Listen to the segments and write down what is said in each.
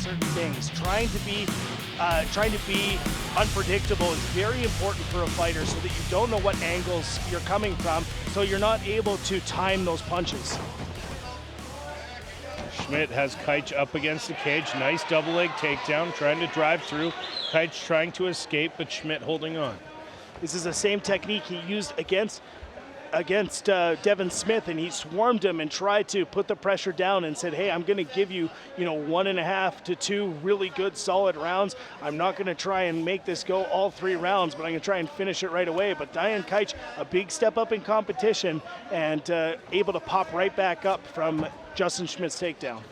certain things. Trying to be unpredictable is very important for a fighter so that you don't know what angles you're coming from, so you're not able to time those punches. Schmit has Kajic up against the cage. Nice double leg takedown, trying to drive through. Kajic trying to escape, but Schmit holding on. This is the same technique he used against Devin Smith, and he swarmed him and tried to put the pressure down and said, hey, I'm going to give you, 1.5 to 2 really good solid rounds. I'm not going to try and make this go all 3 rounds, but I'm going to try and finish it right away. But Dejan Kajic, a big step up in competition and able to pop right back up from Justin Schmidt's takedown.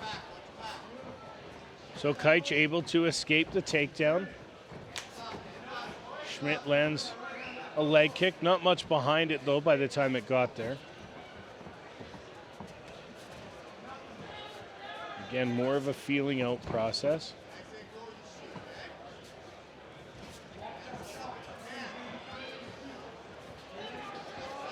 So Kajic able to escape the takedown. Schmit lands a leg kick, not much behind it though by the time it got there. Again, more of a feeling out process.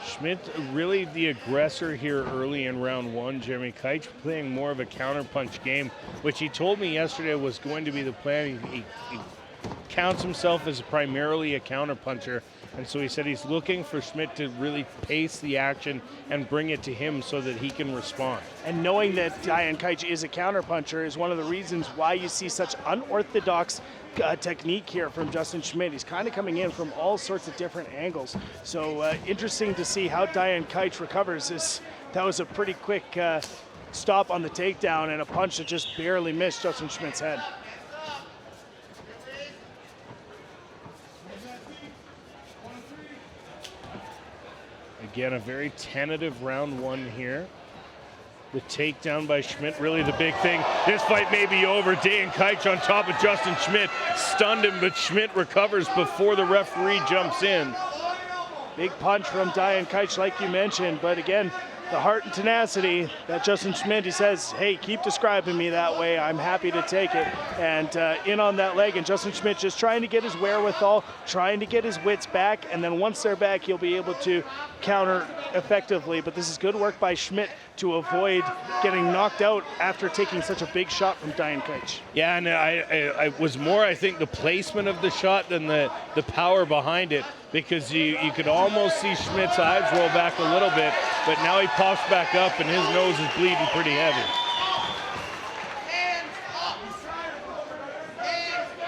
Schmit really the aggressor here early in round 1. Jeremy Kajic playing more of a counterpunch game, which he told me yesterday was going to be the plan. He counts himself as primarily a counterpuncher, and so he said he's looking for Schmit to really pace the action and bring it to him so that he can respond. And knowing that Dejan Kajic is a counterpuncher is one of the reasons why you see such unorthodox technique here from Justin Schmit. He's kind of coming in from all sorts of different angles. So interesting to see how Dejan Kajic recovers. That was a pretty quick stop on the takedown and a punch that just barely missed Justin Schmidt's head. Again, a very tentative round 1 here. The takedown by Schmit, really the big thing. This fight may be over. Dejan Kajic on top of Justin Schmit. Stunned him, but Schmit recovers before the referee jumps in. Big punch from Dejan Kajic, like you mentioned, but again, the heart and tenacity that Justin Schmit, he says, hey, keep describing me that way. I'm happy to take it. And in on that leg, and Justin Schmit just trying to get his wherewithal, trying to get his wits back, and then once they're back, he'll be able to counter effectively. But this is good work by Schmit to avoid getting knocked out after taking such a big shot from Dejan Kajic. Yeah, and I was more, I think, the placement of the shot than the power behind it, because you could almost see Schmidt's eyes roll back a little bit, but now he pops back up and his nose is bleeding pretty heavy.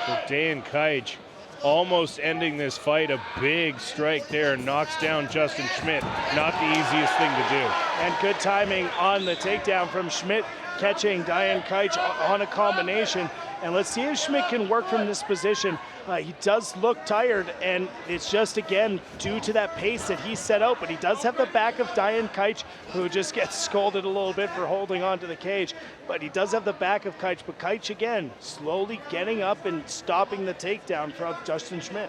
So Dejan Kajic almost ending this fight. A big strike there, knocks down Justin Schmit. Not the easiest thing to do. And good timing on the takedown from Schmit, catching Dejan Kajic on a combination. And let's see if Schmit can work from this position. He does look tired, and it's just, again, due to that pace that he set out, but he does have the back of Dejan Kajic, who just gets scolded a little bit for holding on to the cage, but he does have the back of Kajic, but Kajic, again, slowly getting up and stopping the takedown from Justin Schmit.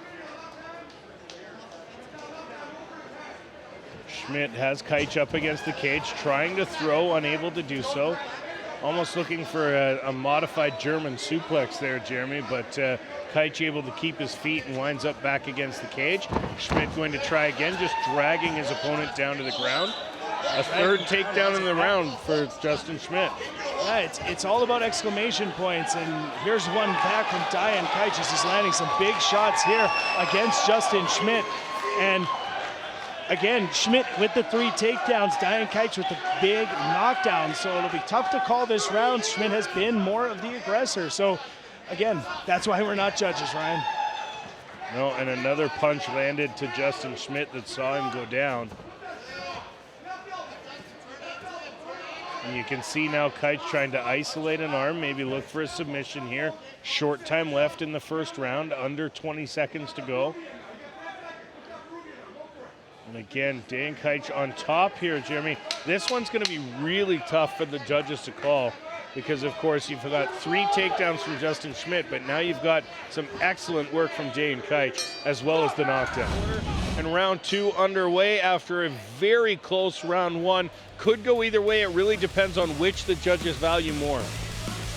Schmit has Kajic up against the cage, trying to throw, unable to do so. Almost looking for a modified German suplex there, Jeremy, but Kajic able to keep his feet and winds up back against the cage. Schmit going to try again, just dragging his opponent down to the ground. A third takedown in the round for Justin Schmit. Yeah, it's all about exclamation points, and here's one back from Dejan Kajic. He's landing some big shots here against Justin Schmit. And again, Schmit with the 3 takedowns, Dejan Kajic with the big knockdown. So it'll be tough to call this round. Schmit has been more of the aggressor. So again, that's why we're not judges, Ryan. No, and another punch landed to Justin Schmit that saw him go down. And you can see now Kajic trying to isolate an arm, maybe look for a submission here. Short time left in the first round, under 20 seconds to go. And again, Dejan Kajic on top here, Jeremy. This one's going to be really tough for the judges to call because, of course, you've got 3 takedowns from Justin Schmit, but now you've got some excellent work from Dejan Kajic as well as the knockdown. And round 2 underway after a very close round 1. Could go either way. It really depends on which the judges value more.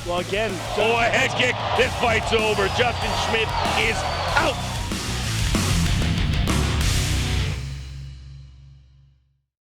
Well, again, a head kick. This fight's over. Justin Schmit is out.